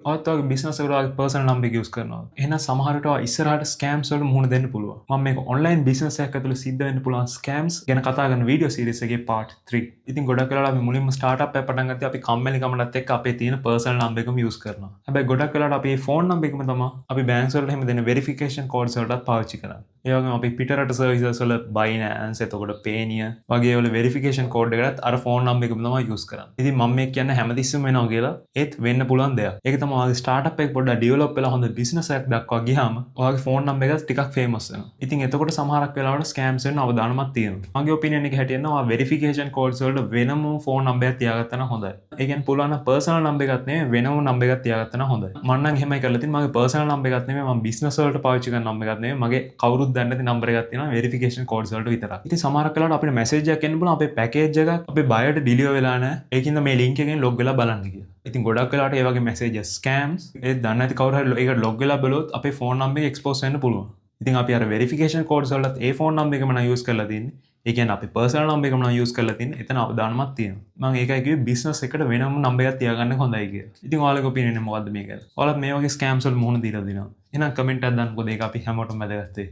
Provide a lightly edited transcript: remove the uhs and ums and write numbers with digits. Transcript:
ඔයත් ඔයගේ බිස්නස් එකට ඔයාගේ පර්සනල් නම්බර් එක යූස් කරනවා. එහෙනම් සමහර විට ඔයා ඉස්සරහට ස්කෑම්ස් වලට මුහුණ දෙන්න පුළුවන්. මම මේක ඔන්ලයින් බිස්නස් එකක් ඇතුළේ සිද්ධ වෙන්න පුළුවන් ස්කෑම්ස් ගැන කතා කරන වීඩියෝ සීරීස් එකේ part 3. ඉතින් ගොඩක් වෙලාවට අපි මුලින්ම ස්ටාර්ට්අප් එකක් පටන් ගත්තේ අපි කම්මැලිකමකට එක්ක අපේ තියෙන පර්සනල් නම්බර් එකම යූස් කරනවා. හැබැයි ගොඩක් වෙලාවට අපි මේ ෆෝන් නම්බර් එකම තමයි අපි බැංක්ස් වලට එහෙම දෙන වෙරිෆිකේෂන් කෝඩ්ස් වලටත් පාවිච්චි කරන්නේ. ඒ වගේම අපි පිටරට සර්විසස් වල Binance එතකොට Payoneer වගේ වල වෙරිෆිකේෂන් කෝඩ් එකකට අර ෆෝන් නම්බර් එකම තමයි යූස් කරන්නේ. ඉතින් මම මේ කියන්නේ හැමතිස්සෙම වෙනවා කියලා ඒත් වෙන්න පුළුවන් දෙයක්. ඒක තමයි ඔයාගේ ස්ටාර්ට්අප් එක පොඩ්ඩක් ඩෙවලොප් වෙලා හොඳ බිස්නස් එකක් දක්වා ගියාම ඔයාගේ ෆෝන් නම්බර් එක ටිකක් ෆේමස් වෙනවා. ඉතින් එතකොට සමහරක් වෙලාවට ස්කෑම්ස් වෙන්න අවදානමක් තියෙනවා. මගේ ඔපිනියන් එක හැටියට නම් ඔයා වෙරිෆිකේෂන් කෝඩ්ස් වලට වෙනම ෆෝන් නම්බර් එකක් තියාගත්තා නම් හොඳයි. ඒ කියන්නේ පුළුවන් නම් පර්සනල් නම්බර් එකක් නෙමෙයි වෙනම නම්බර් එකක් තියාගත්තා නම් හොඳයි. මම නම් එහෙමයි කරලා තියෙන්නේ. මගේ පර්සනල් නම්බර් එකක් නෙමෙයි මම බිස්නස් වලට පාවිච්චි කරන නම්බර් එකක් නෙමෙයි. මගේ කවුරුත් දන්නේ නැති නම්බර් එකක් තියෙනවා වෙරිෆිකේෂන් කෝඩ්ස් වලට විතරක්. ඉතින් සමහරක් වෙලාවට අපිට මැසේජ් එකක් එන්න පුළුවන් අපේ පැකේජ් එකක් අපේ බයෝට ඩිලිවර් වෙලා නැහැ. ඒකින්ද මේ ලින්ක් එකෙන් ලොග් වෙලා බලන්න කියලා. ඉතින් ගොඩක් වෙලාවට ඒ වගේ මැසේජස් ස්කෑම්ස් ඒ දන්නේ නැති කවුරු හරි ඒකට ලොග් වෙලා බලුවොත් අපේ ෆෝන් නම්බර් එක එක්ස්පෝස් වෙන්න පුළුවන්. ඉතින් අපි අර වෙරිෆිකේෂන් කෝඩ්ස් වලත් ඒ ෆෝන් නම්බර් එකම නම් යූස් කරලා තියෙන්නේ. ඒ කියන්නේ අපි පර්සනල් නම්බර් එකම නම් යූස් කරලා තියෙන්නේ. එතන අවදානමක් තියෙනවා. මම ඒකයි කිව්වේ බිස්නස් එකට වෙනම නම්බර් එකක් තියාගන්න හොඳයි කියලා. ඉතින් ඔයාලගේ ඔපිනියන් එක මොකද්ද මේක? ඔයාලත් මේ වගේ ස්කෑම්ස් වල මුහුණ දීලා දිනනවා. එහෙනම් කමෙන්ට් එකක් දාන්න මොකද ඒක අපි හැමෝටම වැදගත් වෙයි.